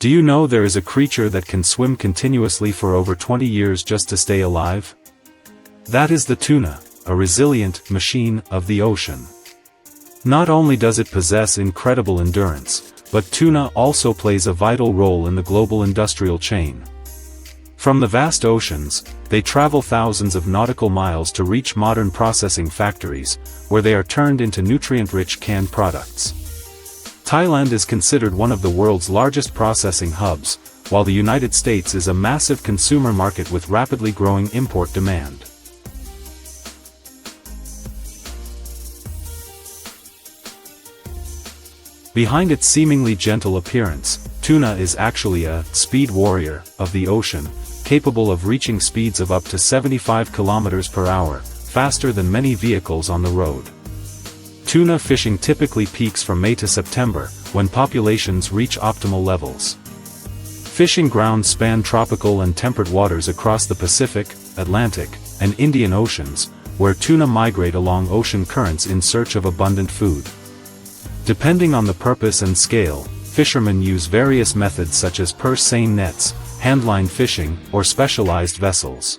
Do you know there is a creature that can swim continuously for over 20 years just to stay alive? That is the tuna, a resilient machine of the ocean. Not only does it possess incredible endurance, but tuna also plays a vital role in the global industrial chain. From the vast oceans, they travel thousands of nautical miles to reach modern processing factories, where they are turned into nutrient-rich canned products. Thailand is considered one of the world's largest processing hubs, while the United States is a massive consumer market with rapidly growing import demand. Behind its seemingly gentle appearance, tuna is actually a speed warrior of the ocean, capable of reaching speeds of up to 75 km per hour, faster than many vehicles on the road. Tuna fishing typically peaks from May to September, when populations reach optimal levels. Fishing grounds span tropical and temperate waters across the Pacific, Atlantic, and Indian Oceans, where tuna migrate along ocean currents in search of abundant food. Depending on the purpose and scale, fishermen use various methods such as purse-seine nets, handline fishing, or specialized vessels.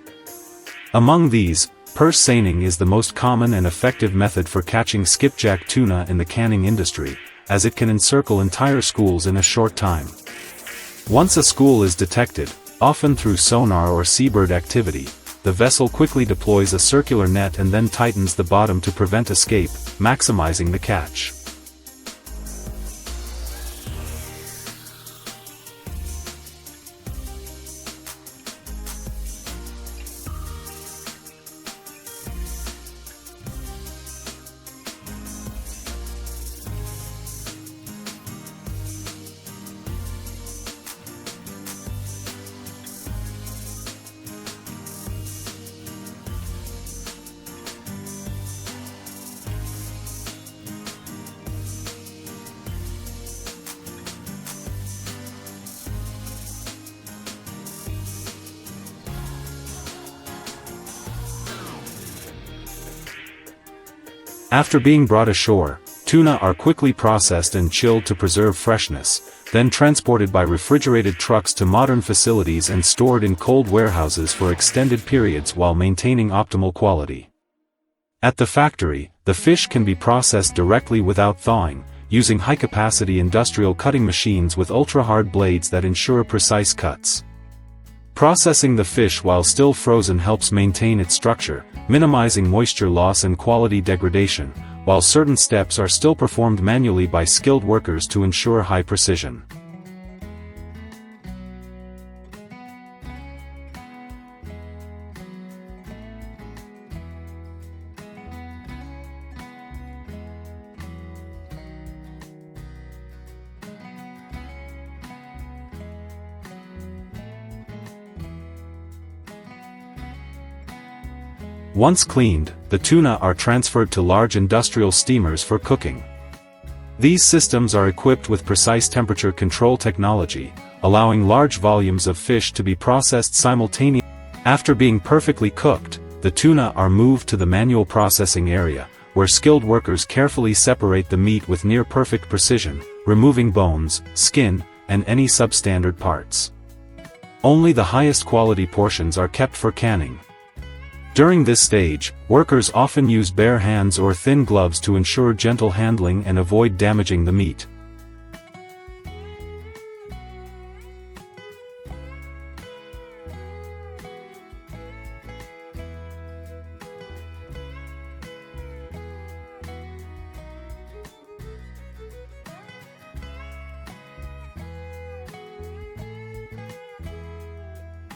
Among these, purse-seining is the most common and effective method for catching skipjack tuna in the canning industry, as it can encircle entire schools in a short time. Once a school is detected, often through sonar or seabird activity, the vessel quickly deploys a circular net and then tightens the bottom to prevent escape, maximizing the catch. After being brought ashore, tuna are quickly processed and chilled to preserve freshness, then transported by refrigerated trucks to modern facilities and stored in cold warehouses for extended periods while maintaining optimal quality. At the factory, the fish can be processed directly without thawing, using high-capacity industrial cutting machines with ultra-hard blades that ensure precise cuts. Processing the fish while still frozen helps maintain its structure, minimizing moisture loss and quality degradation, while certain steps are still performed manually by skilled workers to ensure high precision. Once cleaned, the tuna are transferred to large industrial steamers for cooking. These systems are equipped with precise temperature control technology, allowing large volumes of fish to be processed simultaneously. After being perfectly cooked, the tuna are moved to the manual processing area, where skilled workers carefully separate the meat with near-perfect precision, removing bones, skin, and any substandard parts. Only the highest quality portions are kept for canning. During this stage, workers often use bare hands or thin gloves to ensure gentle handling and avoid damaging the meat.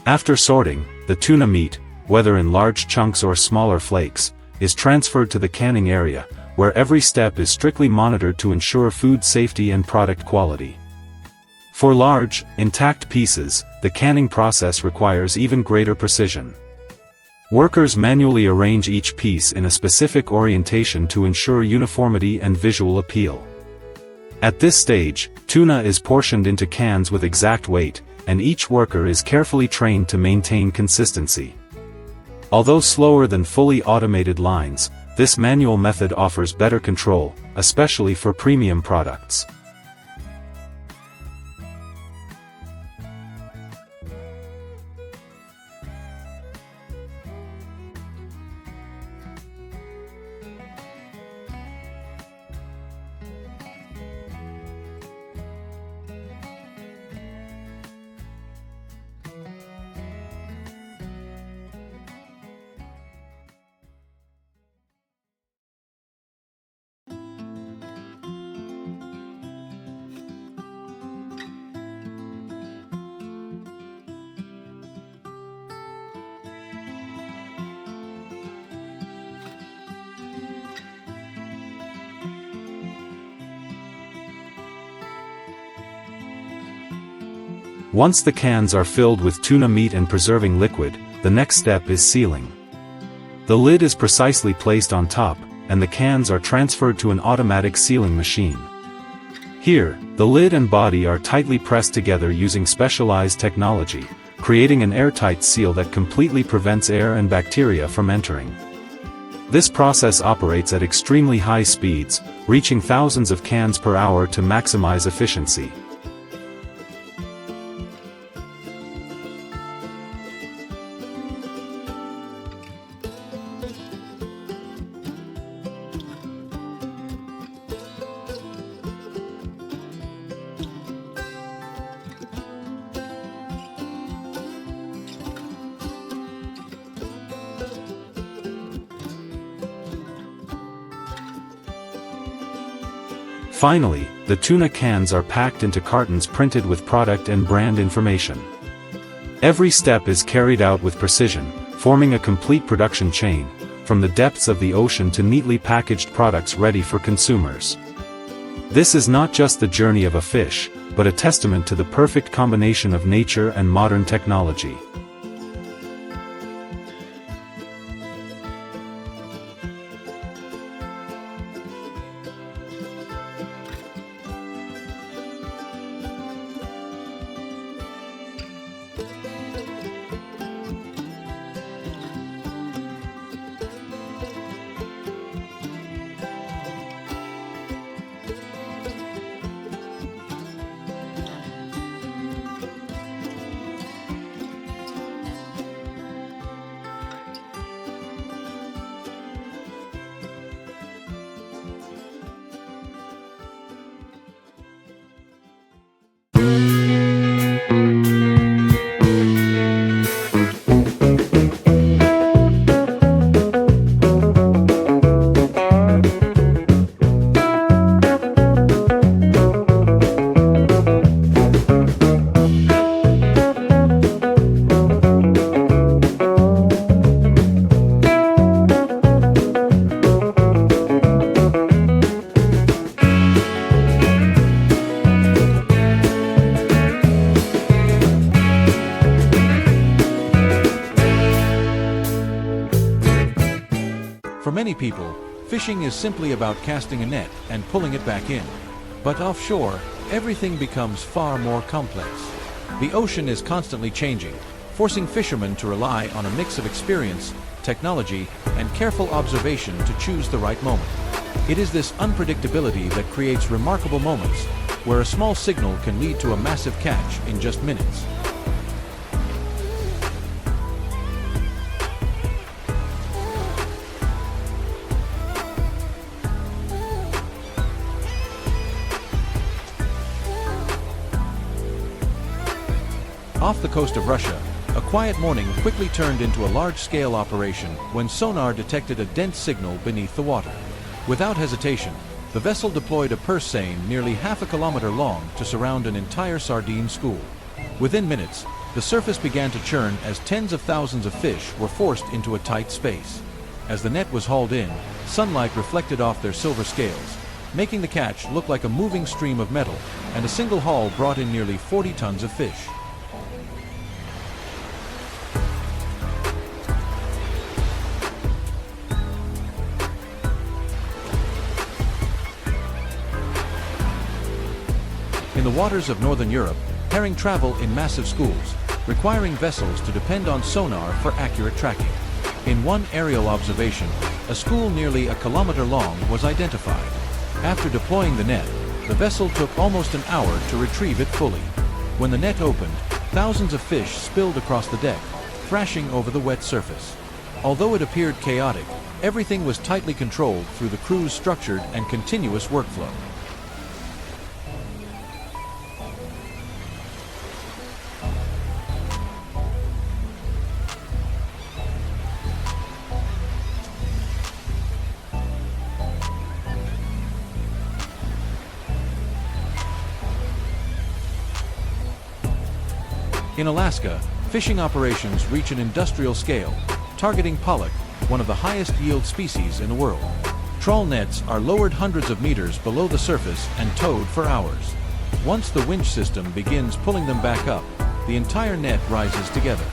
After sorting, the tuna meat, whether in large chunks or smaller flakes, is transferred to the canning area, where every step is strictly monitored to ensure food safety and product quality. For large, intact pieces, the canning process requires even greater precision. Workers manually arrange each piece in a specific orientation to ensure uniformity and visual appeal. At this stage, tuna is portioned into cans with exact weight, and each worker is carefully trained to maintain consistency. Although slower than fully automated lines, this manual method offers better control, especially for premium products. Once the cans are filled with tuna meat and preserving liquid, the next step is sealing. The lid is precisely placed on top, and the cans are transferred to an automatic sealing machine. Here, the lid and body are tightly pressed together using specialized technology, creating an airtight seal that completely prevents air and bacteria from entering. This process operates at extremely high speeds, reaching thousands of cans per hour to maximize efficiency. Finally, the tuna cans are packed into cartons printed with product and brand information. Every step is carried out with precision, forming a complete production chain, from the depths of the ocean to neatly packaged products ready for consumers. This is not just the journey of a fish, but a testament to the perfect combination of nature and modern technology. For many people, fishing is simply about casting a net and pulling it back in. But offshore, everything becomes far more complex. The ocean is constantly changing, forcing fishermen to rely on a mix of experience, technology, and careful observation to choose the right moment. It is this unpredictability that creates remarkable moments, where a small signal can lead to a massive catch in just minutes. Off the coast of Russia, a quiet morning quickly turned into a large-scale operation when sonar detected a dense signal beneath the water. Without hesitation, the vessel deployed a purse seine nearly half a kilometer long to surround an entire sardine school. Within minutes, the surface began to churn as tens of thousands of fish were forced into a tight space. As the net was hauled in, sunlight reflected off their silver scales, making the catch look like a moving stream of metal, and a single haul brought in nearly 40 tons of fish. In the waters of Northern Europe, herring travel in massive schools, requiring vessels to depend on sonar for accurate tracking. In one aerial observation, a school nearly a kilometer long was identified. After deploying the net, the vessel took almost an hour to retrieve it fully. When the net opened, thousands of fish spilled across the deck, thrashing over the wet surface. Although it appeared chaotic, everything was tightly controlled through the crew's structured and continuous workflow. In Alaska, fishing operations reach an industrial scale, targeting pollock, one of the highest yield species in the world. Trawl nets are lowered hundreds of meters below the surface and towed for hours. Once the winch system begins pulling them back up, the entire net rises together.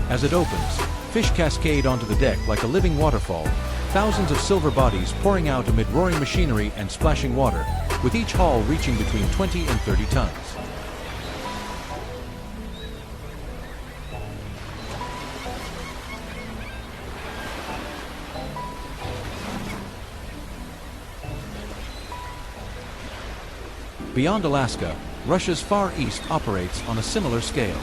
As it opens, fish cascade onto the deck like a living waterfall, thousands of silver bodies pouring out amid roaring machinery and splashing water, with each haul reaching between 20 and 30 tons. Beyond Alaska, Russia's Far East operates on a similar scale.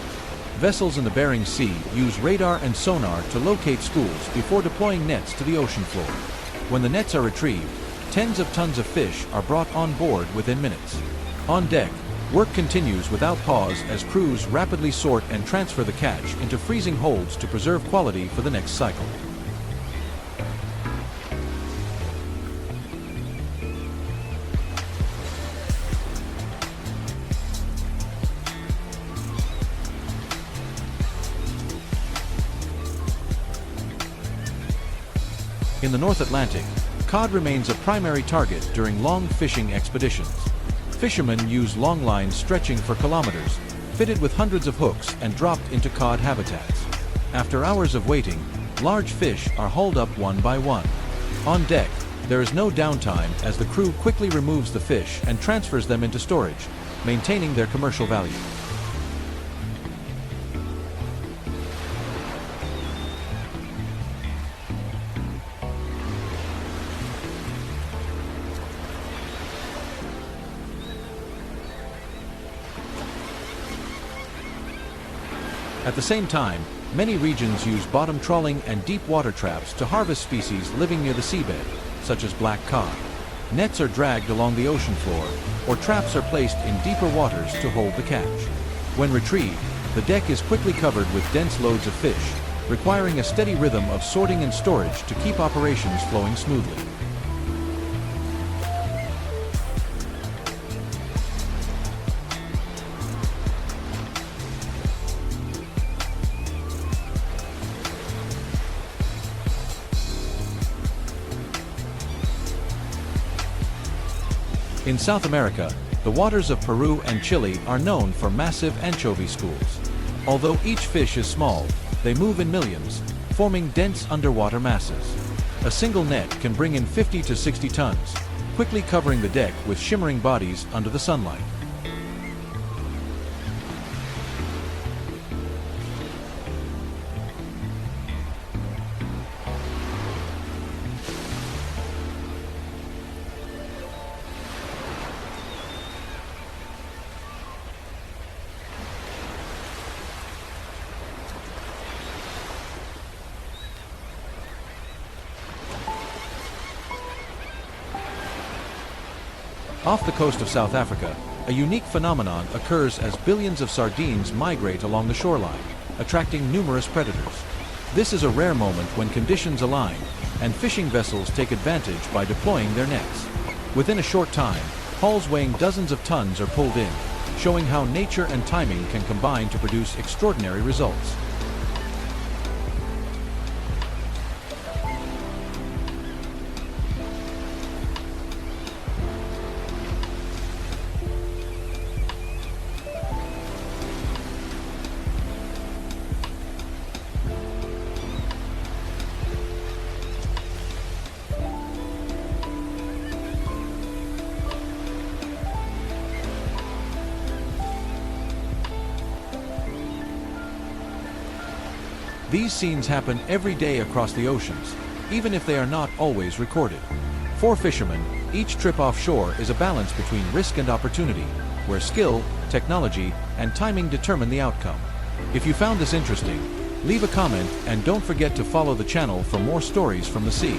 Vessels in the Bering Sea use radar and sonar to locate schools before deploying nets to the ocean floor. When the nets are retrieved, tens of tons of fish are brought on board within minutes. On deck, work continues without pause as crews rapidly sort and transfer the catch into freezing holds to preserve quality for the next cycle. In the North Atlantic, cod remains a primary target during long fishing expeditions. Fishermen use long lines stretching for kilometers, fitted with hundreds of hooks and dropped into cod habitats. After hours of waiting, large fish are hauled up one by one. On deck, there is no downtime as the crew quickly removes the fish and transfers them into storage, maintaining their commercial value. At the same time, many regions use bottom trawling and deep water traps to harvest species living near the seabed, such as black cod. Nets are dragged along the ocean floor, or traps are placed in deeper waters to hold the catch. When retrieved, the deck is quickly covered with dense loads of fish, requiring a steady rhythm of sorting and storage to keep operations flowing smoothly. In South America, the waters of Peru and Chile are known for massive anchovy schools. Although each fish is small, they move in millions, forming dense underwater masses. A single net can bring in 50 to 60 tons, quickly covering the deck with shimmering bodies under the sunlight. Off the coast of South Africa, a unique phenomenon occurs as billions of sardines migrate along the shoreline, attracting numerous predators. This is a rare moment when conditions align, and fishing vessels take advantage by deploying their nets. Within a short time, hauls weighing dozens of tons are pulled in, showing how nature and timing can combine to produce extraordinary results. These scenes happen every day across the oceans, even if they are not always recorded. For fishermen, each trip offshore is a balance between risk and opportunity, where skill, technology, and timing determine the outcome. If you found this interesting, leave a comment and don't forget to follow the channel for more stories from the sea.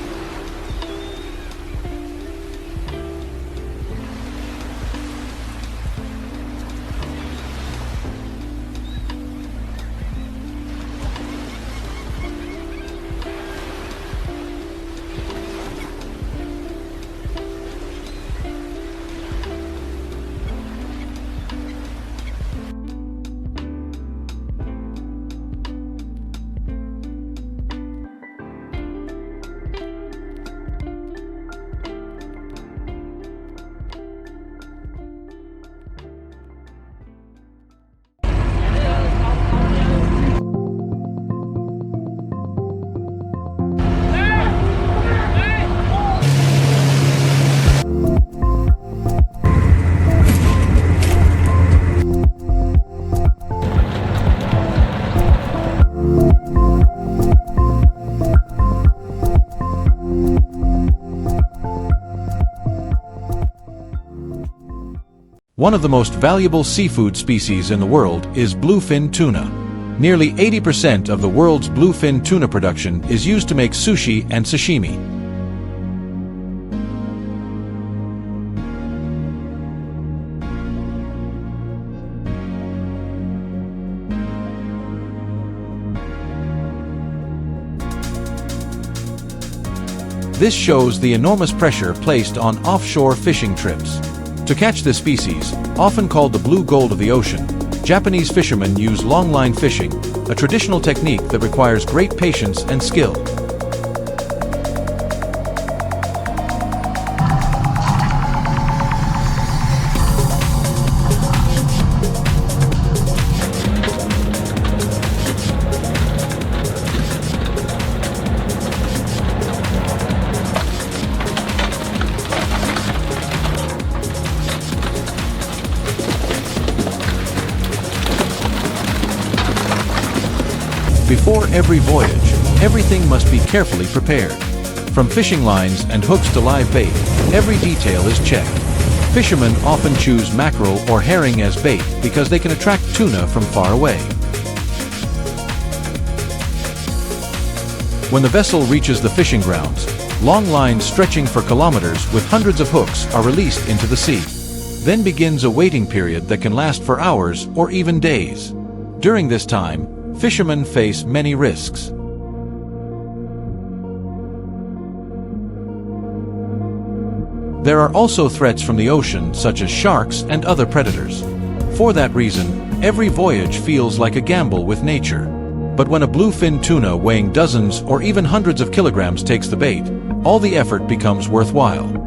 One of the most valuable seafood species in the world is bluefin tuna. Nearly 80% of the world's bluefin tuna production is used to make sushi and sashimi. This shows the enormous pressure placed on offshore fishing trips. To catch this species, often called the blue gold of the ocean, Japanese fishermen use longline fishing, a traditional technique that requires great patience and skill. Before every voyage, everything must be carefully prepared. From fishing lines and hooks to live bait, every detail is checked. Fishermen often choose mackerel or herring as bait because they can attract tuna from far away. When the vessel reaches the fishing grounds, long lines stretching for kilometers with hundreds of hooks are released into the sea. Then begins a waiting period that can last for hours or even days. During this time, fishermen face many risks. There are also threats from the ocean, such as sharks and other predators. For that reason, every voyage feels like a gamble with nature. But when a bluefin tuna weighing dozens or even hundreds of kilograms takes the bait, all the effort becomes worthwhile.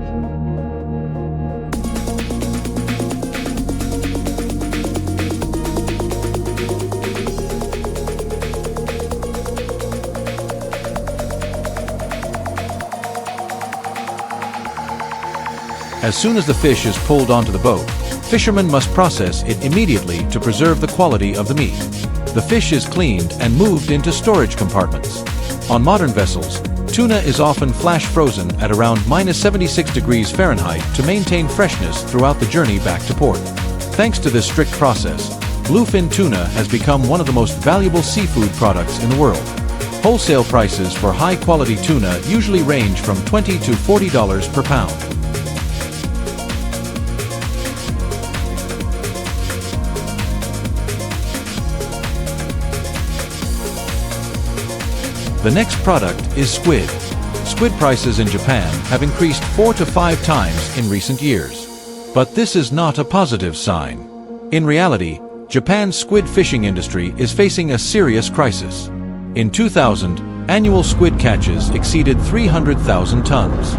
As soon as the fish is pulled onto the boat, fishermen must process it immediately to preserve the quality of the meat. The fish is cleaned and moved into storage compartments. On modern vessels, tuna is often flash frozen at around -76 degrees Fahrenheit to maintain freshness throughout the journey back to port. Thanks to this strict process, bluefin tuna has become one of the most valuable seafood products in the world. Wholesale prices for high-quality tuna usually range from $20 to $40 per pound. The next product is squid. Squid prices in Japan have increased 4 to 5 times in recent years. But this is not a positive sign. In reality, Japan's squid fishing industry is facing a serious crisis. In 2000, annual squid catches exceeded 300,000 tons.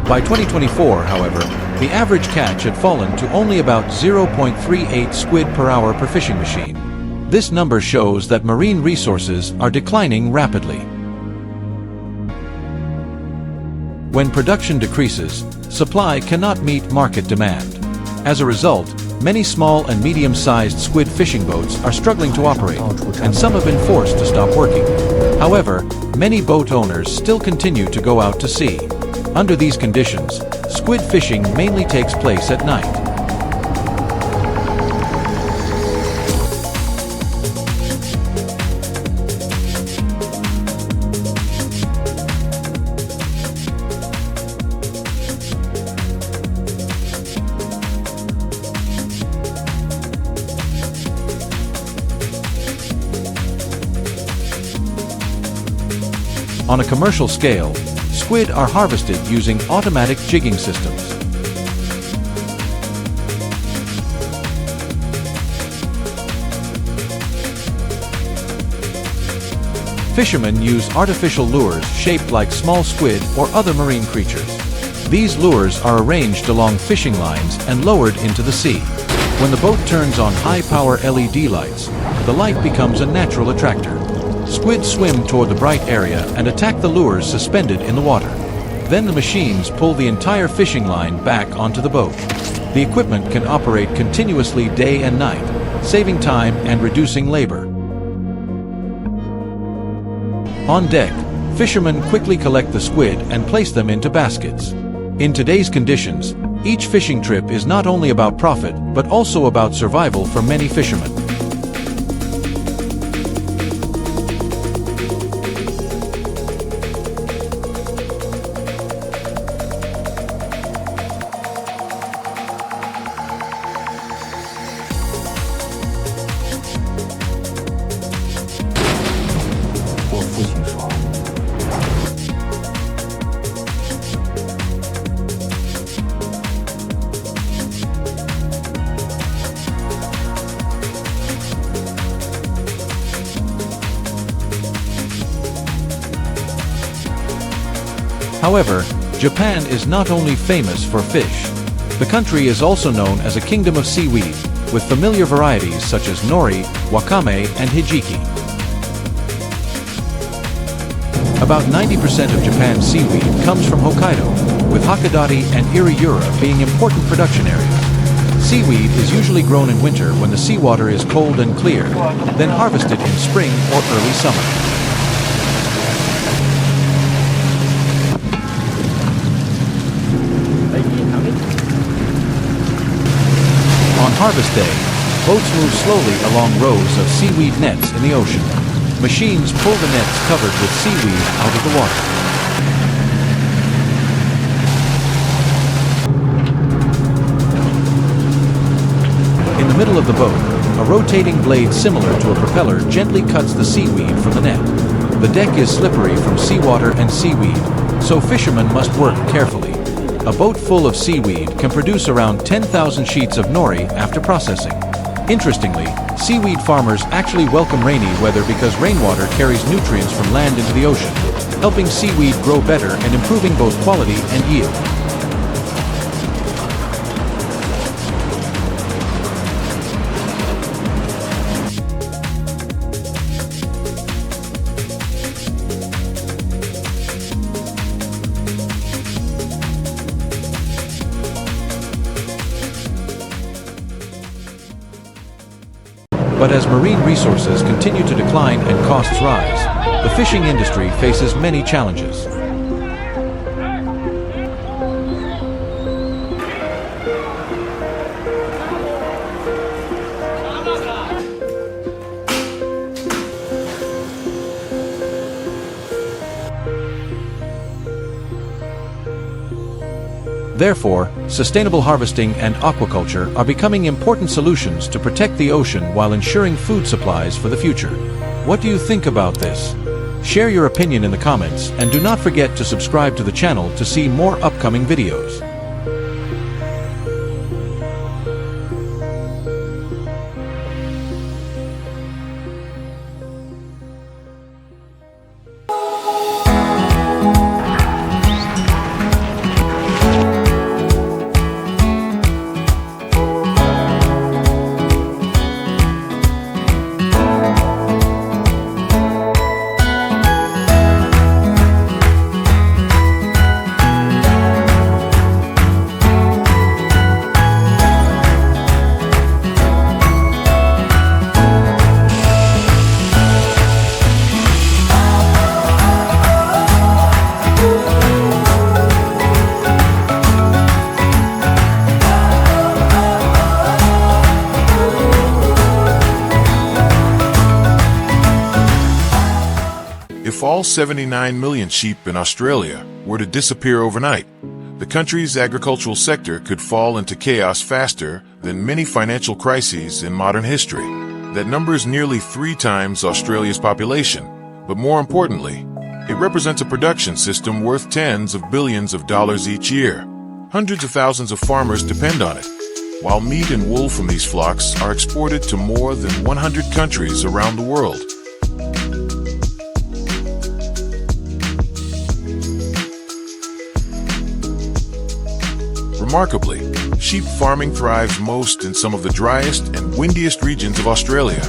By 2024, however, the average catch had fallen to only about 0.38 squid per hour per fishing machine. This number shows that marine resources are declining rapidly. When production decreases, supply cannot meet market demand. As a result, many small and medium-sized squid fishing boats are struggling to operate, and some have been forced to stop working. However, many boat owners still continue to go out to sea. Under these conditions, squid fishing mainly takes place at night. On a commercial scale, squid are harvested using automatic jigging systems. Fishermen use artificial lures shaped like small squid or other marine creatures. These lures are arranged along fishing lines and lowered into the sea. When the boat turns on high-power LED lights, the light becomes a natural attractor. Squid swim toward the bright area and attack the lures suspended in the water. Then the machines pull the entire fishing line back onto the boat. The equipment can operate continuously day and night, saving time and reducing labor. On deck, fishermen quickly collect the squid and place them into baskets. In today's conditions, Each fishing trip is not only about profit, but also about survival for many fishermen. However, Japan is not only famous for fish. The country is also known as a kingdom of seaweed, with familiar varieties such as nori, wakame, and hijiki. About 90% of Japan's seaweed comes from Hokkaido, with Hakodate and Iriura being important production areas. Seaweed is usually grown in winter when the seawater is cold and clear, then harvested in spring or early summer. On harvest day, boats move slowly along rows of seaweed nets in the ocean. Machines pull the nets covered with seaweed out of the water. In the middle of the boat, a rotating blade similar to a propeller gently cuts the seaweed from the net. The deck is slippery from seawater and seaweed, so fishermen must work carefully. A boat full of seaweed can produce around 10,000 sheets of nori after processing. Interestingly, seaweed farmers actually welcome rainy weather because rainwater carries nutrients from land into the ocean, helping seaweed grow better and improving both quality and yield. But as marine resources continue to decline and costs rise, the fishing industry faces many challenges. Therefore, sustainable harvesting and aquaculture are becoming important solutions to protect the ocean while ensuring food supplies for the future. What do you think about this? Share your opinion in the comments and do not forget to subscribe to the channel to see more upcoming videos. If all 79 million sheep in Australia were to disappear overnight, the country's agricultural sector could fall into chaos faster than many financial crises in modern history. That number is nearly 3 times Australia's population, but more importantly, it represents a production system worth tens of billions of dollars each year. Hundreds of thousands of farmers depend on it, while meat and wool from these flocks are exported to more than 100 countries around the world. Remarkably, sheep farming thrives most in some of the driest and windiest regions of Australia.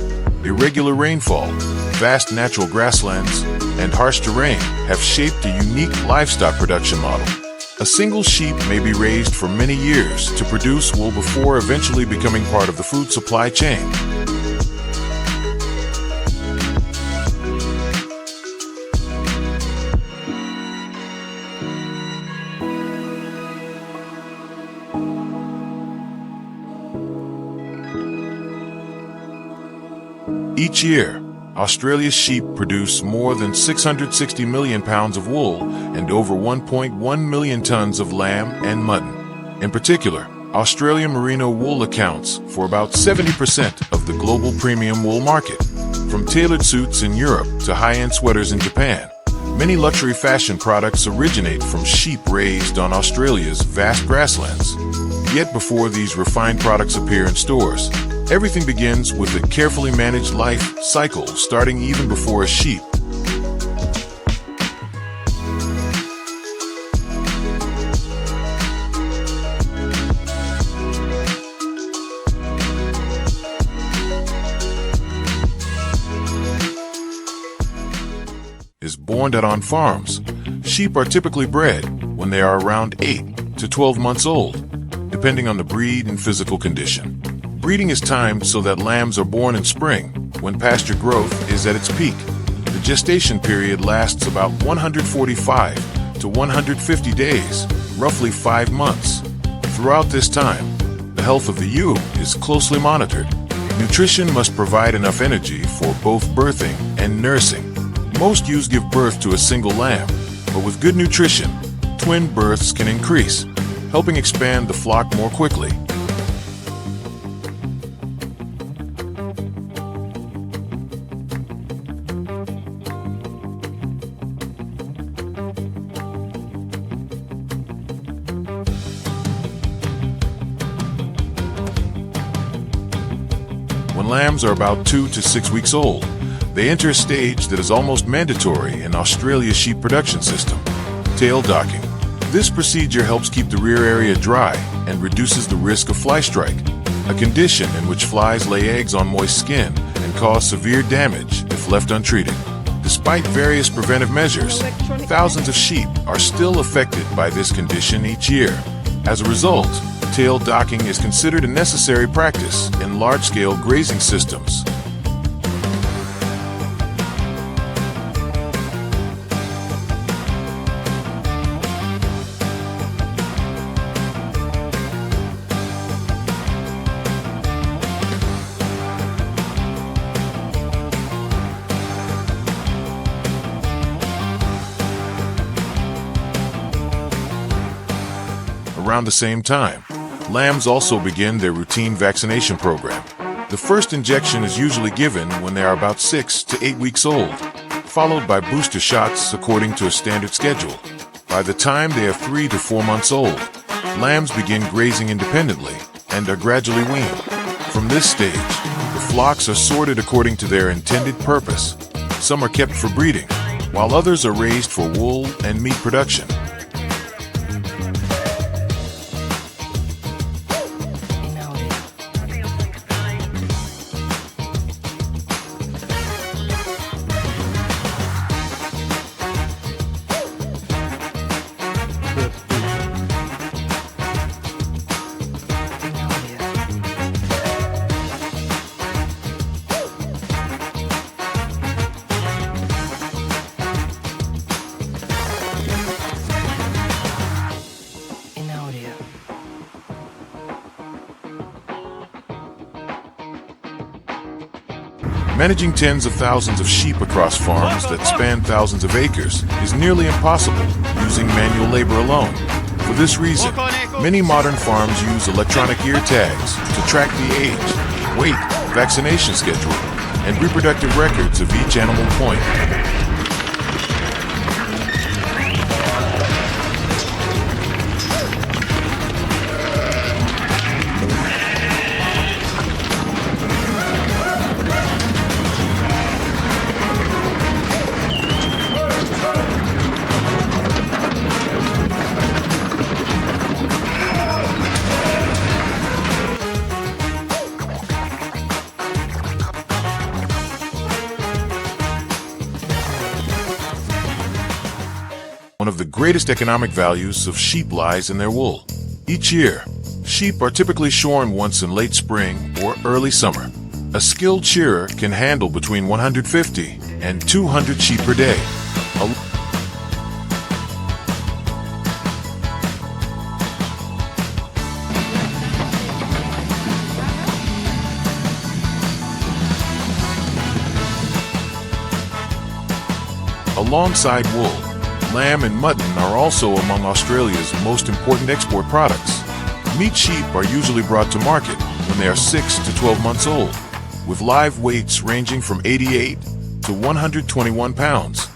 Irregular rainfall, vast natural grasslands, and harsh terrain have shaped a unique livestock production model. A single sheep may be raised for many years to produce wool before eventually becoming part of the food supply chain. Each year, Australia's sheep produce more than 660 million pounds of wool and over 1.1 million tons of lamb and mutton. In particular, Australian merino wool accounts for about 70% of the global premium wool market. From tailored suits in Europe to high-end sweaters in Japan, many luxury fashion products originate from sheep raised on Australia's vast grasslands. Yet before these refined products appear in stores, everything begins with a carefully managed life cycle starting even before a sheep is born out on farms. Sheep are typically bred when they are around 8 to 12 months old, depending on the breed and physical condition. Breeding is timed so that lambs are born in spring, when pasture growth is at its peak. The gestation period lasts about 145 to 150 days, roughly 5 months. Throughout this time, the health of the ewe is closely monitored. Nutrition must provide enough energy for both birthing and nursing. Most ewes give birth to a single lamb, but with good nutrition, twin births can increase, helping expand the flock more quickly. When lambs are about 2 to 6 weeks old, they enter a stage that is almost mandatory in Australia's sheep production system: tail docking. This procedure helps keep the rear area dry and reduces the risk of fly strike, a condition in which flies lay eggs on moist skin and cause severe damage if left untreated. Despite various preventive measures, thousands of sheep are still affected by this condition each year. As a result, tail docking is considered a necessary practice in large-scale grazing systems. Around the same time, lambs also begin their routine vaccination program. The first injection is usually given when they are about 6 to 8 weeks old, followed by booster shots according to a standard schedule. By the time they are 3 to 4 months old, lambs begin grazing independently and are gradually weaned. From this stage, the flocks are sorted according to their intended purpose. Some are kept for breeding, while others are raised for wool and meat production. Managing tens of thousands of sheep across farms that span thousands of acres is nearly impossible using manual labor alone. For this reason, many modern farms use electronic ear tags to track the age, weight, vaccination schedule, and reproductive records of each animal point. One of the greatest economic values of sheep lies in their wool. Each year, sheep are typically shorn once in late spring or early summer. A skilled shearer can handle between 150 and 200 sheep per day. alongside wool. Lamb and mutton are also among Australia's most important export products. Meat sheep are usually brought to market when they are 6 to 12 months old, with live weights ranging from 88 to 121 pounds.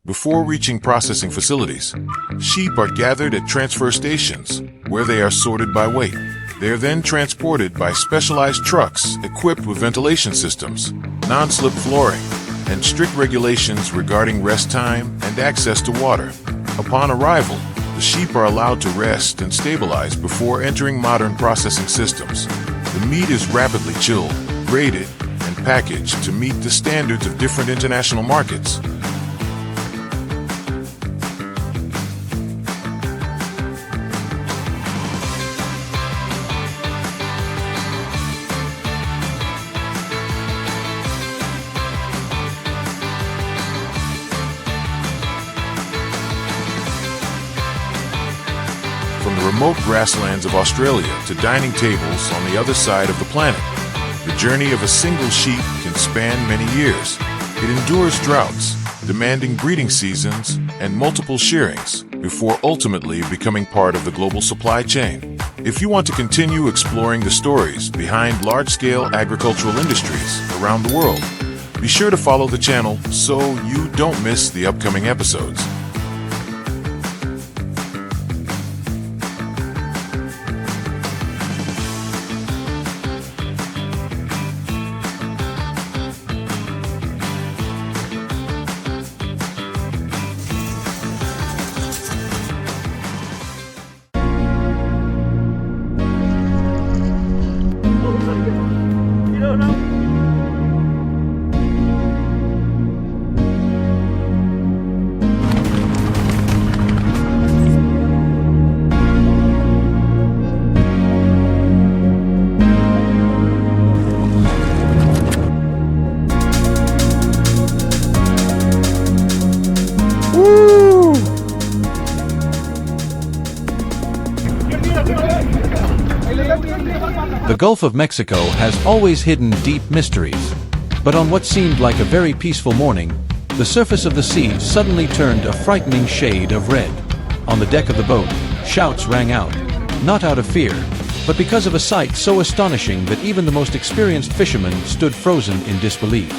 Before reaching processing facilities, sheep are gathered at transfer stations, where they are sorted by weight. They are then transported by specialized trucks equipped with ventilation systems, non-slip flooring, and strict regulations regarding rest time and access to water. Upon arrival, the sheep are allowed to rest and stabilize before entering modern processing systems. The meat is rapidly chilled, graded, and packaged to meet the standards of different international markets. From the remote grasslands of Australia to dining tables on the other side of the planet, the journey of a single sheep can span many years. It endures droughts, demanding breeding seasons, and multiple shearings before ultimately becoming part of the global supply chain. If you want to continue exploring the stories behind large-scale agricultural industries around the world, be sure to follow the channel so you don't miss the upcoming episodes. The Gulf of Mexico has always hidden deep mysteries. But on what seemed like a very peaceful morning, the surface of the sea suddenly turned a frightening shade of red. On the deck of the boat, shouts rang out, not out of fear, but because of a sight so astonishing that even the most experienced fishermen stood frozen in disbelief.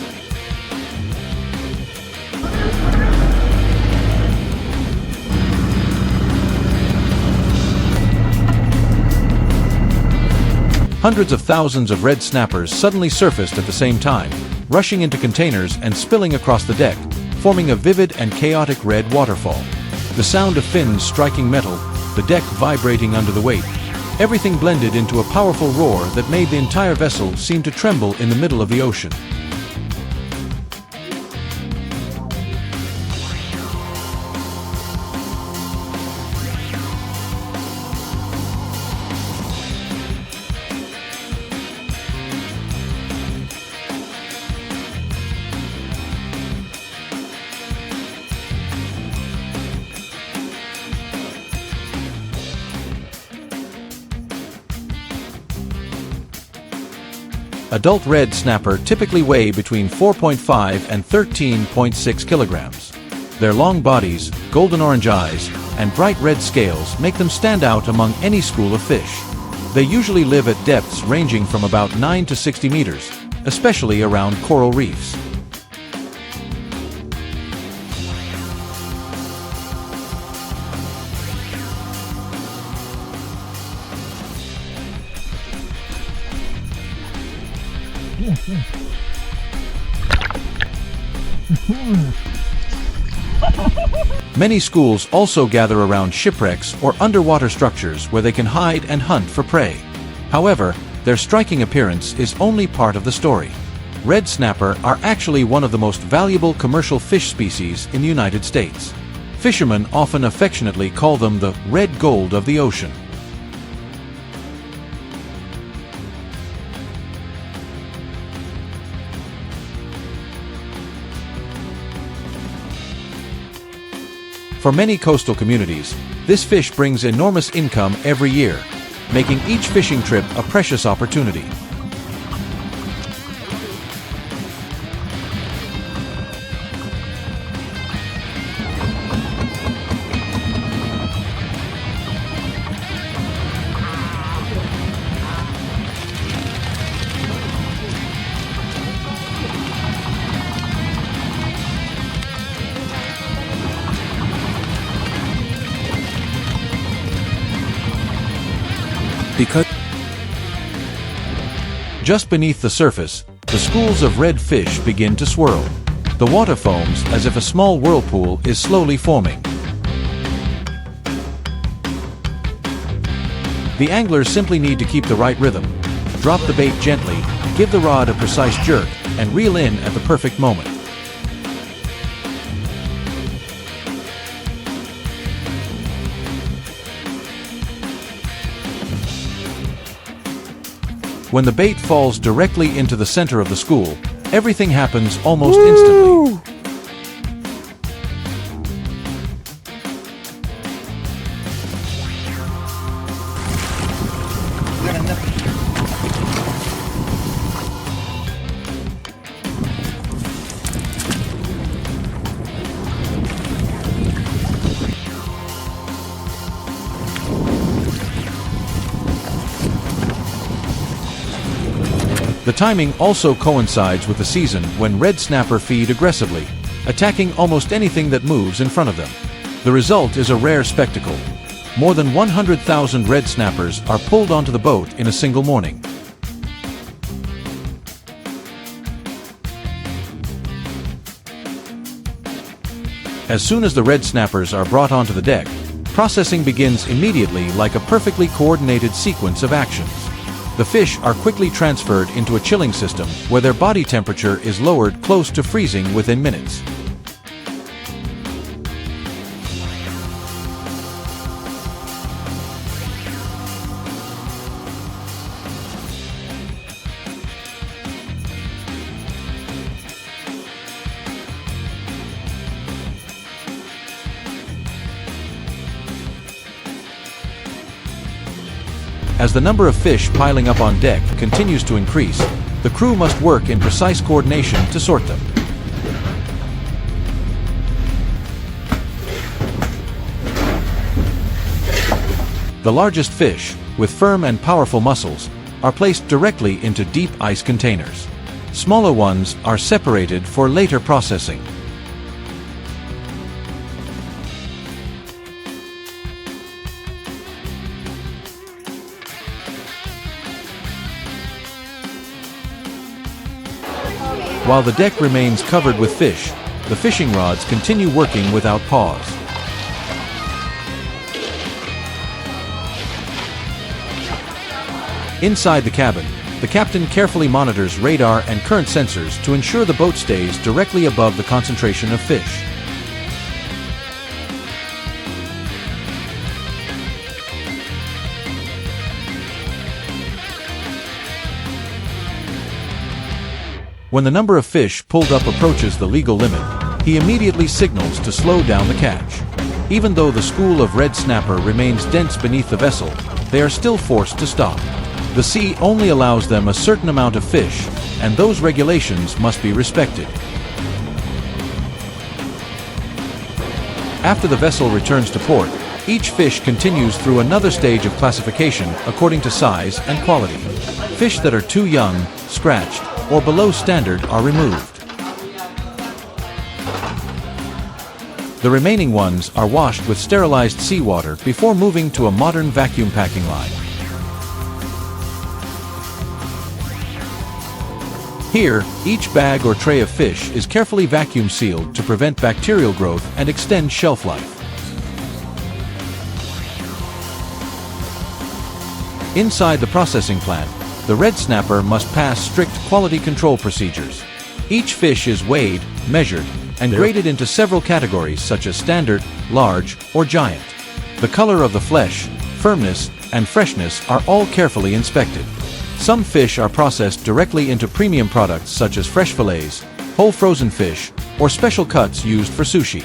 Hundreds of thousands of red snappers suddenly surfaced at the same time, rushing into containers and spilling across the deck, forming a vivid and chaotic red waterfall. The sound of fins striking metal, the deck vibrating under the weight, everything blended into a powerful roar that made the entire vessel seem to tremble in the middle of the ocean. Adult red snapper typically weigh between 4.5 and 13.6 kilograms. Their long bodies, golden orange eyes, and bright red scales make them stand out among any school of fish. They usually live at depths ranging from about 9 to 60 meters, especially around coral reefs. Many schools also gather around shipwrecks or underwater structures where they can hide and hunt for prey. However, their striking appearance is only part of the story. Red snapper are actually one of the most valuable commercial fish species in the United States. Fishermen often affectionately call them the red gold of the ocean. For many coastal communities, this fish brings enormous income every year, making each fishing trip a precious opportunity. Because just beneath the surface, the schools of red fish begin to swirl. The water foams as if a small whirlpool is slowly forming. The anglers simply need to keep the right rhythm. Drop the bait gently, give the rod a precise jerk, and reel in at the perfect moment. When the bait falls directly into the center of the school, everything happens almost instantly. The timing also coincides with the season when red snapper feed aggressively, attacking almost anything that moves in front of them. The result is a rare spectacle. More than 100,000 red snappers are pulled onto the boat in a single morning. As soon as the red snappers are brought onto the deck, processing begins immediately like a perfectly coordinated sequence of actions. The fish are quickly transferred into a chilling system where their body temperature is lowered close to freezing within minutes. As the number of fish piling up on deck continues to increase, the crew must work in precise coordination to sort them. The largest fish, with firm and powerful muscles, are placed directly into deep ice containers. Smaller ones are separated for later processing. While the deck remains covered with fish, the fishing rods continue working without pause. Inside the cabin, the captain carefully monitors radar and current sensors to ensure the boat stays directly above the concentration of fish. When the number of fish pulled up approaches the legal limit, he immediately signals to slow down the catch. Even though the school of red snapper remains dense beneath the vessel, they are still forced to stop. The sea only allows them a certain amount of fish, and those regulations must be respected. After the vessel returns to port, each fish continues through another stage of classification according to size and quality. Fish that are too young, scratched, or below standard are removed. The remaining ones are washed with sterilized seawater before moving to a modern vacuum packing line. Here, each bag or tray of fish is carefully vacuum sealed to prevent bacterial growth and extend shelf life. Inside the processing plant, the red snapper must pass strict quality control procedures. Each fish is weighed, measured, and graded into several categories such as standard, large, or giant. The color of the flesh, firmness, and freshness are all carefully inspected. Some fish are processed directly into premium products such as fresh fillets, whole frozen fish, or special cuts used for sushi.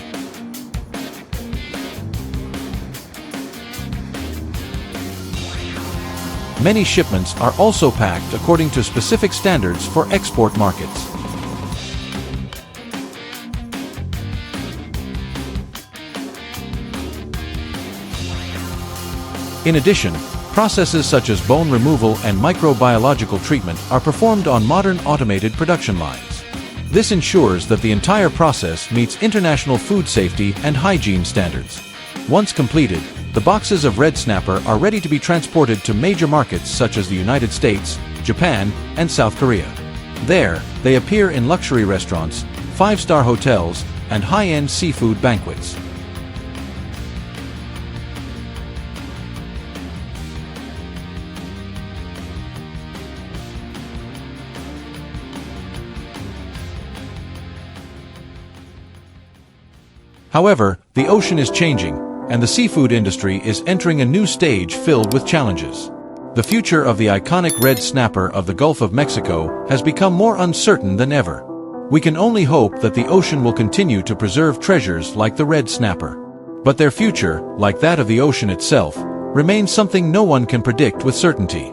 many shipments are also packed according to specific standards for export markets. In addition, processes such as bone removal and microbiological treatment are performed on modern automated production lines. This ensures that the entire process meets international food safety and hygiene standards. Once completed, the boxes of red snapper are ready to be transported to major markets such as the United States, Japan, and South Korea. There, they appear in luxury restaurants, five-star hotels, and high-end seafood banquets. However, the ocean is changing, and the seafood industry is entering a new stage filled with challenges. The future of the iconic red snapper of the Gulf of Mexico has become more uncertain than ever. We can only hope that the ocean will continue to preserve treasures like the red snapper. But their future, like that of the ocean itself, remains something no one can predict with certainty.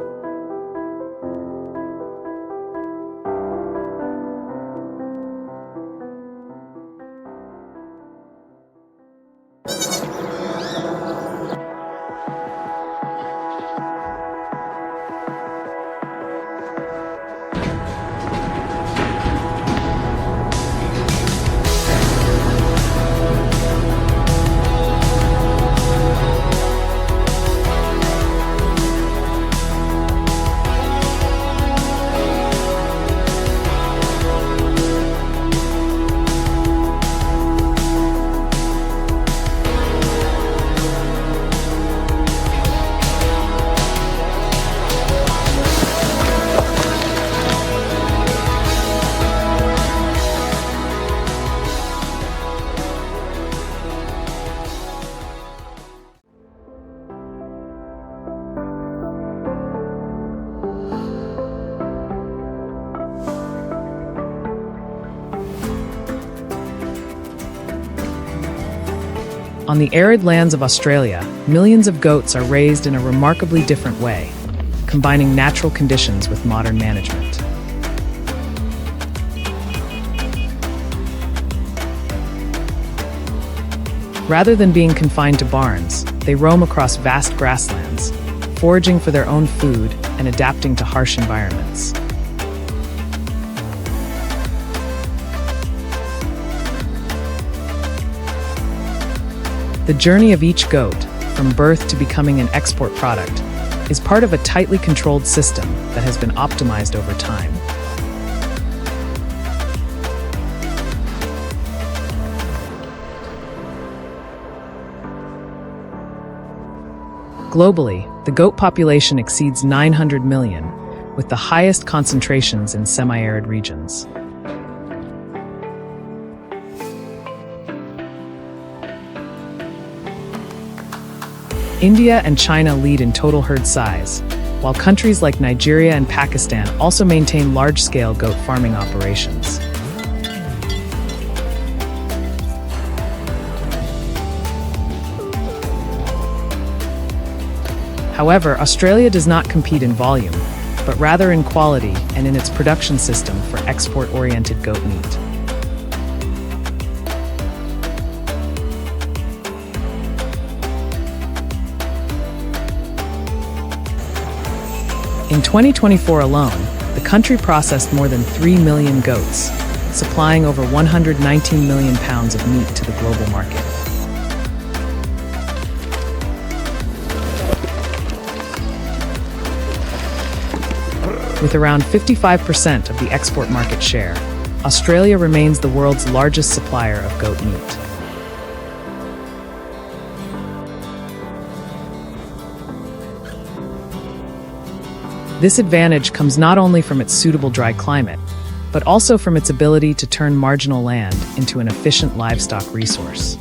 On the arid lands of Australia, millions of goats are raised in a remarkably different way, combining natural conditions with modern management. Rather than being confined to barns, they roam across vast grasslands, foraging for their own food and adapting to harsh environments. The journey of each goat, from birth to becoming an export product, is part of a tightly controlled system that has been optimized over time. Globally, the goat population exceeds 900 million, with the highest concentrations in semi-arid regions. India and China lead in total herd size, while countries like Nigeria and Pakistan also maintain large-scale goat farming operations. However, Australia does not compete in volume, but rather in quality and in its production system for export-oriented goat meat. In 2024 alone, the country processed more than 3 million goats, supplying over 119 million pounds of meat to the global market. With around 55% of the export market share, Australia remains the world's largest supplier of goat meat. This advantage comes not only from its suitable dry climate, but also from its ability to turn marginal land into an efficient livestock resource.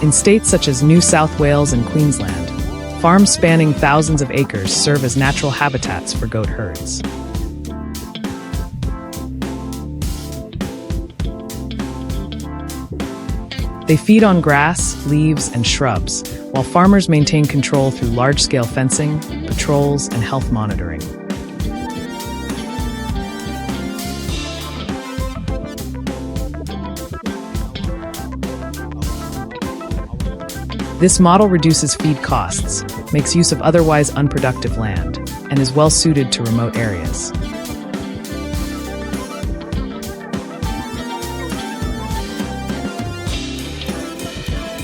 In states such as New South Wales and Queensland, farms spanning thousands of acres serve as natural habitats for goat herds. They feed on grass, leaves, and shrubs, while farmers maintain control through large-scale fencing, patrols, and health monitoring. This model reduces feed costs, makes use of otherwise unproductive land, and is well suited to remote areas.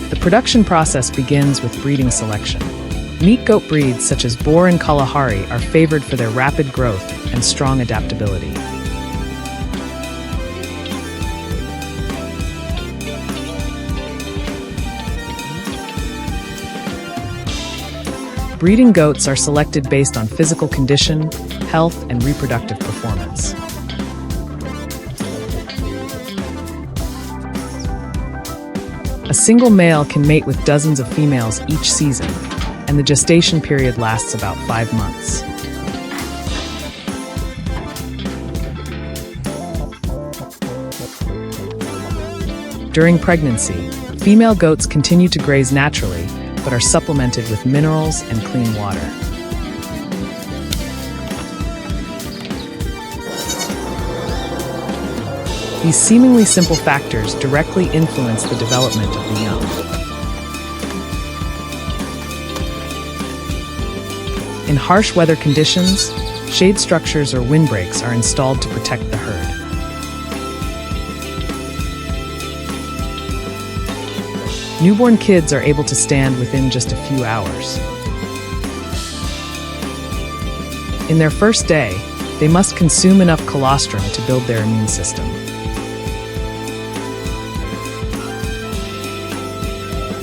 The production process begins with breeding selection. Meat goat breeds such as Boar and Kalahari are favored for their rapid growth and strong adaptability. Breeding goats are selected based on physical condition, health, and reproductive performance. A single male can mate with dozens of females each season, and the gestation period lasts about 5 months. During pregnancy, female goats continue to graze naturally, but are supplemented with minerals and clean water. These seemingly simple factors directly influence the development of the young. In harsh weather conditions, shade structures or windbreaks are installed to protect the herd. Newborn kids are able to stand within just a few hours. In their first day, they must consume enough colostrum to build their immune system.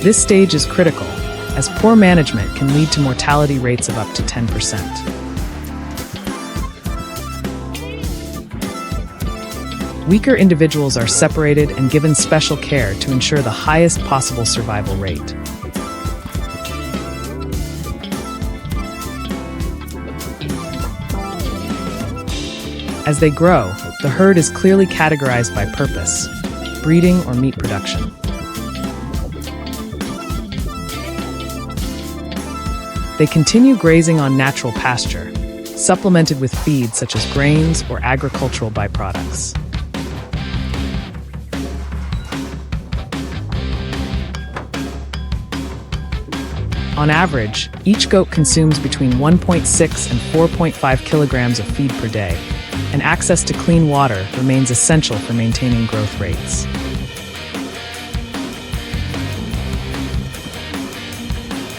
This stage is critical, as poor management can lead to mortality rates of up to 10%. Weaker individuals are separated and given special care to ensure the highest possible survival rate. As they grow, the herd is clearly categorized by purpose: breeding or meat production. They continue grazing on natural pasture, supplemented with feed such as grains or agricultural byproducts. On average, each goat consumes between 1.6 and 4.5 kilograms of feed per day, and access to clean water remains essential for maintaining growth rates.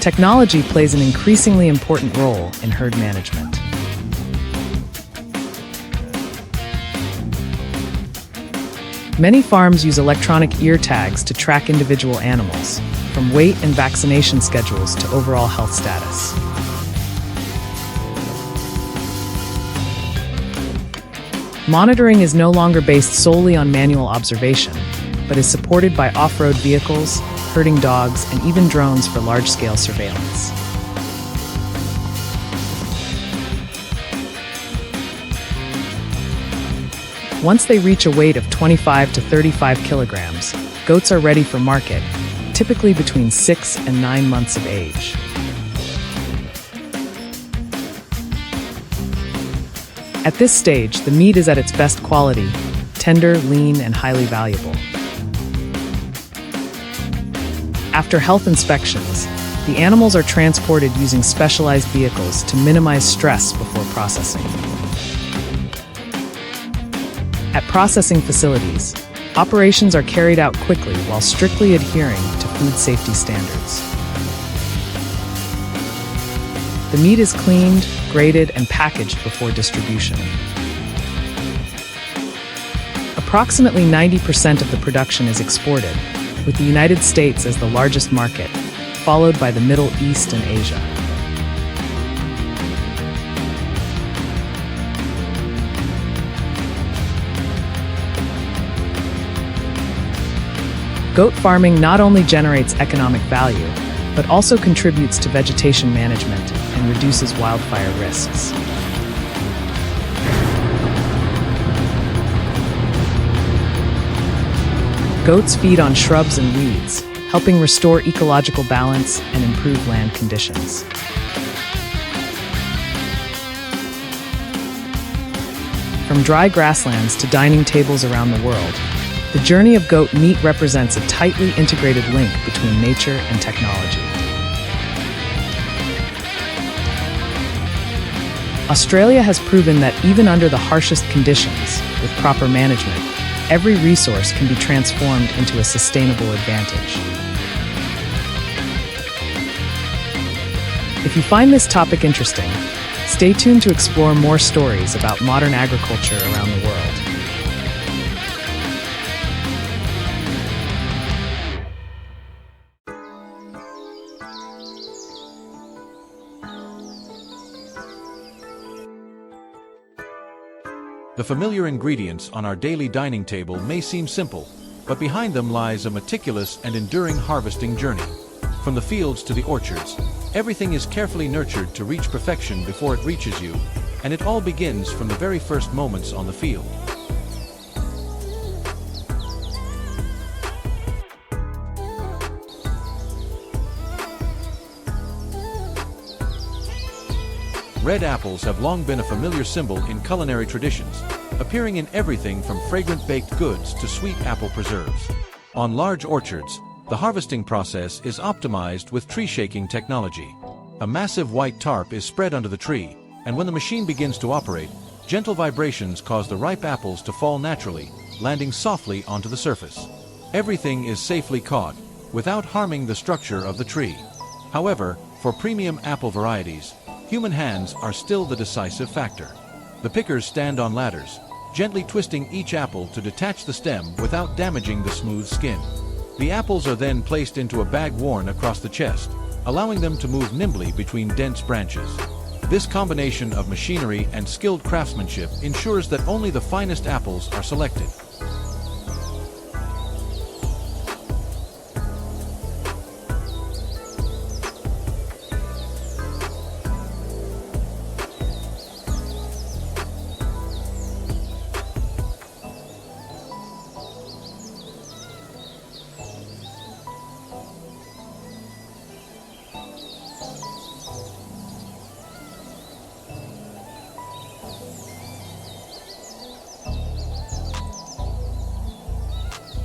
Technology plays an increasingly important role in herd management. Many farms use electronic ear tags to track individual animals, from weight and vaccination schedules to overall health status. Monitoring is no longer based solely on manual observation, but is supported by off-road vehicles, herding dogs, and even drones for large-scale surveillance. Once they reach a weight of 25 to 35 kilograms, goats are ready for market, typically between 6 and 9 months of age. At this stage, the meat is at its best quality, tender, lean, and highly valuable. After health inspections, the animals are transported using specialized vehicles to minimize stress before processing. At processing facilities, operations are carried out quickly while strictly adhering to food safety standards. The meat is cleaned, graded, and packaged before distribution. Approximately 90% of the production is exported, with the United States as the largest market, followed by the Middle East and Asia. Goat farming not only generates economic value, but also contributes to vegetation management and reduces wildfire risks. Goats feed on shrubs and weeds, helping restore ecological balance and improve land conditions. From dry grasslands to dining tables around the world, the journey of goat meat represents a tightly integrated link between nature and technology. Australia has proven that even under the harshest conditions, with proper management, every resource can be transformed into a sustainable advantage. If you find this topic interesting, stay tuned to explore more stories about modern agriculture around the world. The familiar ingredients on our daily dining table may seem simple, but behind them lies a meticulous and enduring harvesting journey. From the fields to the orchards, everything is carefully nurtured to reach perfection before it reaches you, and it all begins from the very first moments on the field. Red apples have long been a familiar symbol in culinary traditions, appearing in everything from fragrant baked goods to sweet apple preserves. On large orchards, the harvesting process is optimized with tree shaking technology. A massive white tarp is spread under the tree, and when the machine begins to operate, gentle vibrations cause the ripe apples to fall naturally, landing softly onto the surface. Everything is safely caught, without harming the structure of the tree. However, for premium apple varieties, human hands are still the decisive factor. The pickers stand on ladders, gently twisting each apple to detach the stem without damaging the smooth skin. The apples are then placed into a bag worn across the chest, allowing them to move nimbly between dense branches. This combination of machinery and skilled craftsmanship ensures that only the finest apples are selected.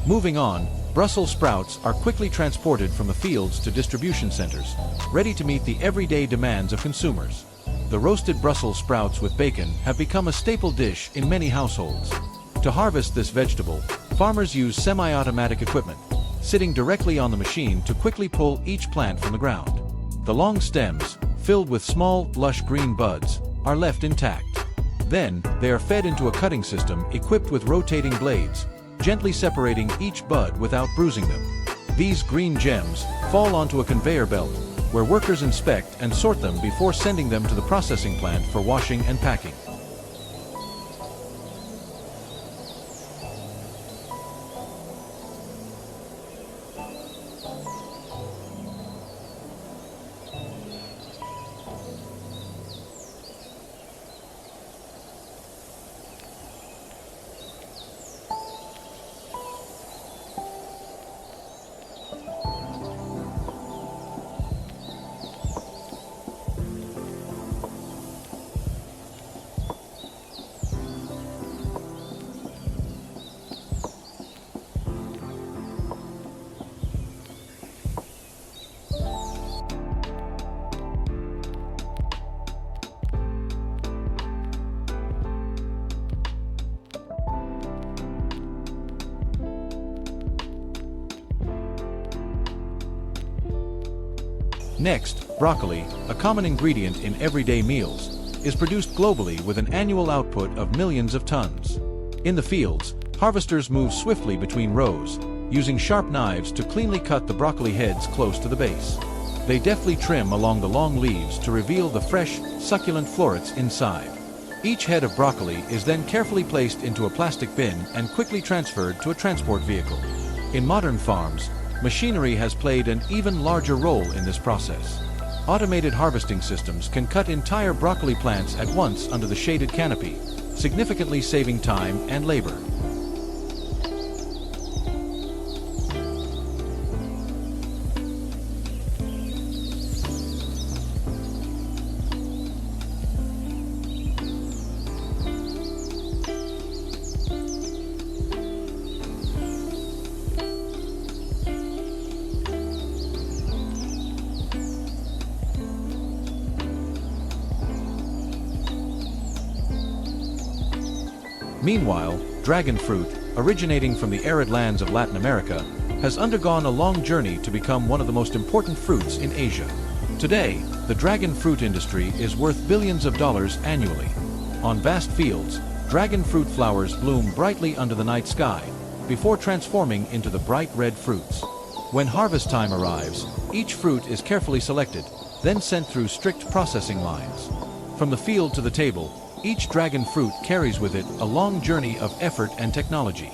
Moving on, Brussels sprouts are quickly transported from the fields to distribution centers, ready to meet the everyday demands of consumers. The roasted Brussels sprouts with bacon have become a staple dish in many households. To harvest this vegetable, farmers use semi-automatic equipment, sitting directly on the machine to quickly pull each plant from the ground. The long stems, filled with small, lush green buds, are left intact. Then, they are fed into a cutting system equipped with rotating blades, gently separating each bud without bruising them. These green gems fall onto a conveyor belt, where workers inspect and sort them before sending them to the processing plant for washing and packing. Next, broccoli, a common ingredient in everyday meals, is produced globally with an annual output of millions of tons. In the fields, harvesters move swiftly between rows, using sharp knives to cleanly cut the broccoli heads close to the base. They deftly trim along the long leaves to reveal the fresh, succulent florets inside. Each head of broccoli is then carefully placed into a plastic bin and quickly transferred to a transport vehicle. In modern farms, machinery has played an even larger role in this process. Automated harvesting systems can cut entire broccoli plants at once under the shaded canopy, significantly saving time and labor. Meanwhile, dragon fruit, originating from the arid lands of Latin America, has undergone a long journey to become one of the most important fruits in Asia. Today, the dragon fruit industry is worth billions of dollars annually. On vast fields, dragon fruit flowers bloom brightly under the night sky, before transforming into the bright red fruits. When harvest time arrives, each fruit is carefully selected, then sent through strict processing lines. From the field to the table, each dragon fruit carries with it a long journey of effort and technology.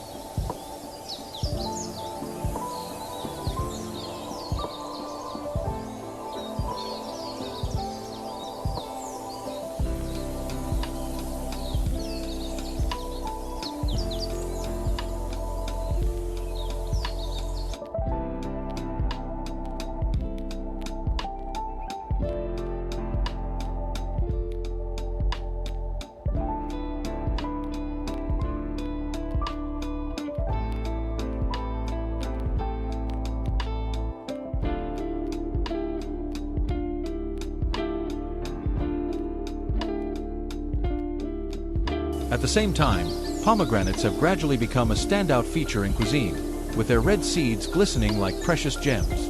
At the same time, pomegranates have gradually become a standout feature in cuisine, with their red seeds glistening like precious gems.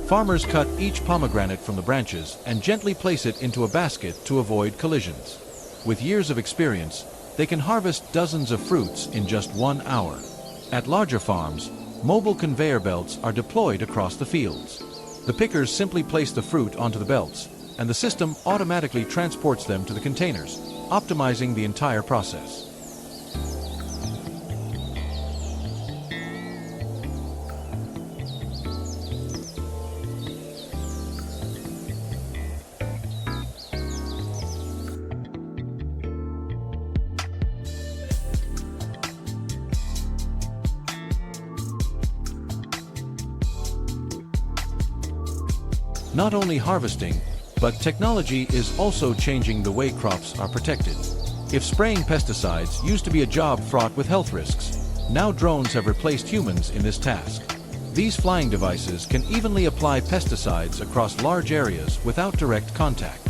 Farmers cut each pomegranate from the branches and gently place it into a basket to avoid collisions. With years of experience, they can harvest dozens of fruits in just 1 hour. At larger farms, mobile conveyor belts are deployed across the fields. The pickers simply place the fruit onto the belts, and the system automatically transports them to the containers, optimizing the entire process. Not only harvesting, but technology is also changing the way crops are protected. If spraying pesticides used to be a job fraught with health risks, now drones have replaced humans in this task. These flying devices can evenly apply pesticides across large areas without direct contact.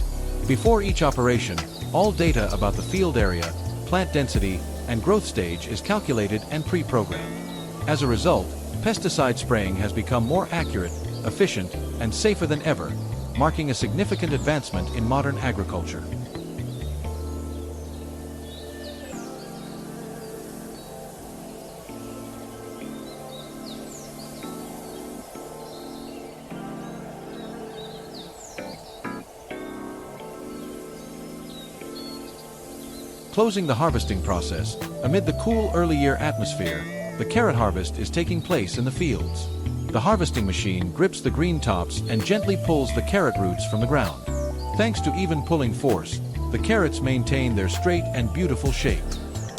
Before each operation, all data about the field area, plant density, and growth stage is calculated and pre-programmed. As a result, pesticide spraying has become more accurate, efficient, and safer than ever, marking a significant advancement in modern agriculture. Closing the harvesting process, amid the cool early year atmosphere, the carrot harvest is taking place in the fields. The harvesting machine grips the green tops and gently pulls the carrot roots from the ground. Thanks to even pulling force, the carrots maintain their straight and beautiful shape.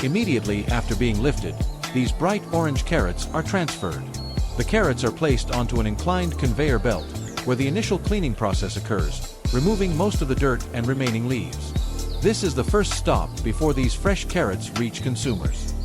Immediately after being lifted, these bright orange carrots are transferred. The carrots are placed onto an inclined conveyor belt, where the initial cleaning process occurs, removing most of the dirt and remaining leaves. This is the first stop before these fresh carrots reach consumers.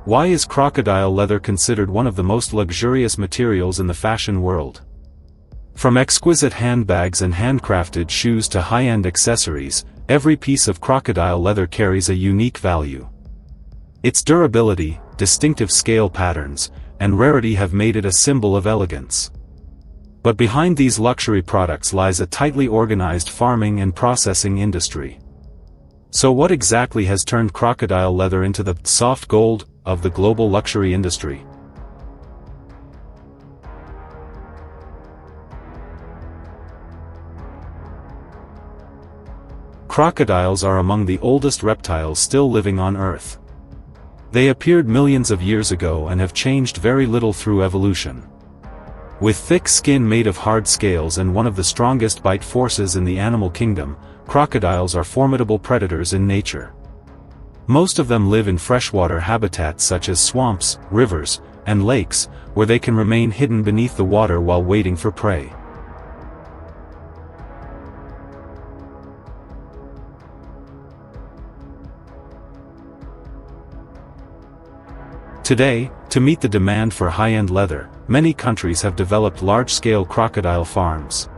Why is crocodile leather considered one of the most luxurious materials in the fashion world? From exquisite handbags and handcrafted shoes to high-end accessories, every piece of crocodile leather carries a unique value. Its durability, distinctive scale patterns, and rarity have made it a symbol of elegance. But behind these luxury products lies a tightly organized farming and processing industry. So what exactly has turned crocodile leather into the soft gold of the global luxury industry? Crocodiles are among the oldest reptiles still living on Earth. They appeared millions of years ago and have changed very little through evolution. With thick skin made of hard scales and one of the strongest bite forces in the animal kingdom, crocodiles are formidable predators in nature. Most of them live in freshwater habitats such as swamps, rivers, and lakes, where they can remain hidden beneath the water while waiting for prey. Today, to meet the demand for high-end leather, many countries have developed large-scale crocodile farms.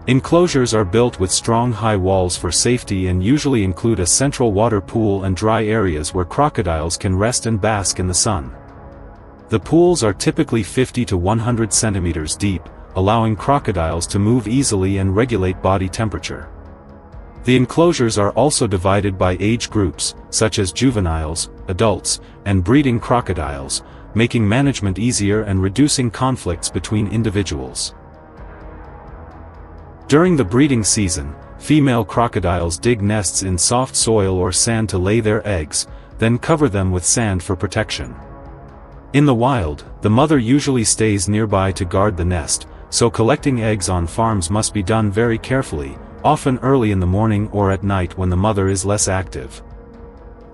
Enclosures are built with strong high walls for safety and usually include a central water pool and dry areas where crocodiles can rest and bask in the sun. The pools are typically 50 to 100 centimeters deep, allowing crocodiles to move easily and regulate body temperature. The enclosures are also divided by age groups, such as juveniles, adults, and breeding crocodiles, making management easier and reducing conflicts between individuals. During the breeding season, female crocodiles dig nests in soft soil or sand to lay their eggs, then cover them with sand for protection. In the wild, the mother usually stays nearby to guard the nest, so collecting eggs on farms must be done very carefully, often early in the morning or at night when the mother is less active.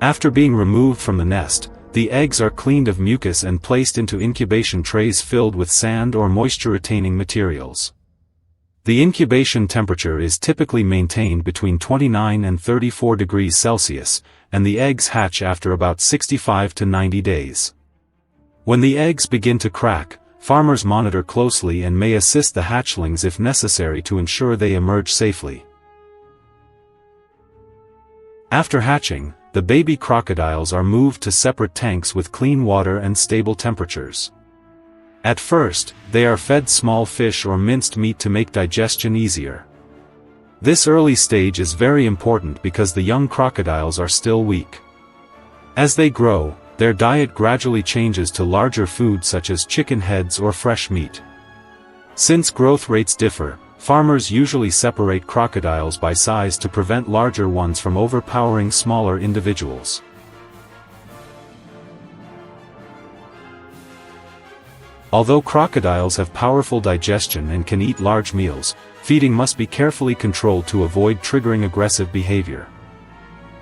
After being removed from the nest, the eggs are cleaned of mucus and placed into incubation trays filled with sand or moisture-retaining materials. The incubation temperature is typically maintained between 29 and 34 degrees Celsius, and the eggs hatch after about 65 to 90 days. When the eggs begin to crack, farmers monitor closely and may assist the hatchlings if necessary to ensure they emerge safely. After hatching, the baby crocodiles are moved to separate tanks with clean water and stable temperatures. At first, they are fed small fish or minced meat to make digestion easier. This early stage is very important because the young crocodiles are still weak. As they grow, their diet gradually changes to larger food such as chicken heads or fresh meat. Since growth rates differ, farmers usually separate crocodiles by size to prevent larger ones from overpowering smaller individuals. Although crocodiles have powerful digestion and can eat large meals, feeding must be carefully controlled to avoid triggering aggressive behavior.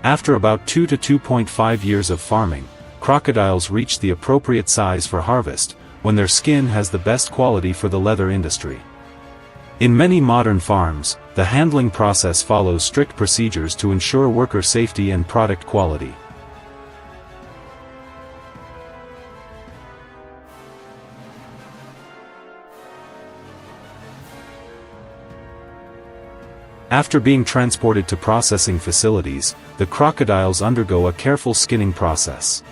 After about 2 to 2.5 years of farming, crocodiles reach the appropriate size for harvest, when their skin has the best quality for the leather industry. In many modern farms, the handling process follows strict procedures to ensure worker safety and product quality. After being transported to processing facilities, the crocodiles undergo a careful skinning process.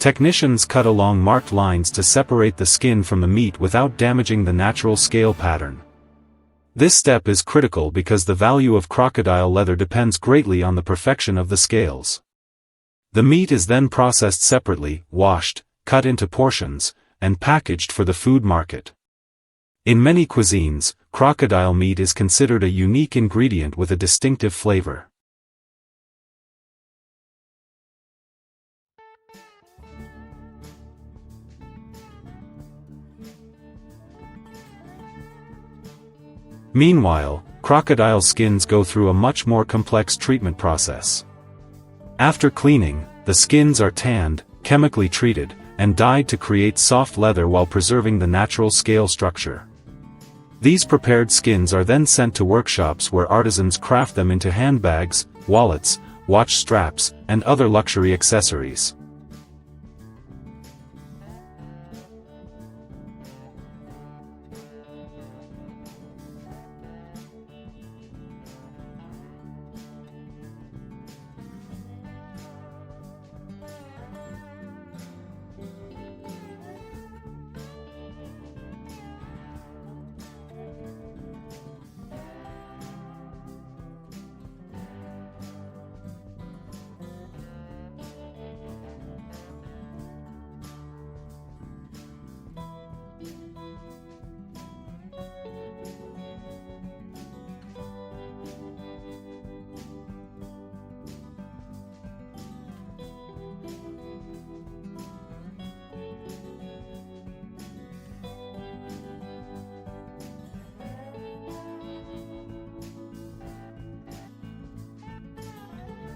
Technicians cut along marked lines to separate the skin from the meat without damaging the natural scale pattern. This step is critical because the value of crocodile leather depends greatly on the perfection of the scales. The meat is then processed separately, washed, cut into portions, and packaged for the food market. In many cuisines, crocodile meat is considered a unique ingredient with a distinctive flavor. Meanwhile, crocodile skins go through a much more complex treatment process. After cleaning, the skins are tanned, chemically treated, and dyed to create soft leather while preserving the natural scale structure. These prepared skins are then sent to workshops where artisans craft them into handbags, wallets, watch straps, and other luxury accessories.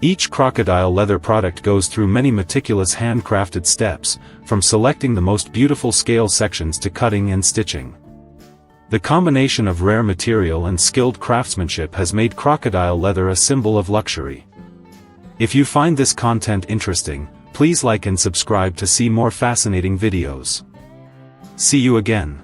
Each crocodile leather product goes through many meticulous handcrafted steps, from selecting the most beautiful scale sections to cutting and stitching. The combination of rare material and skilled craftsmanship has made crocodile leather a symbol of luxury. If you find this content interesting, please like and subscribe to see more fascinating videos. See you again.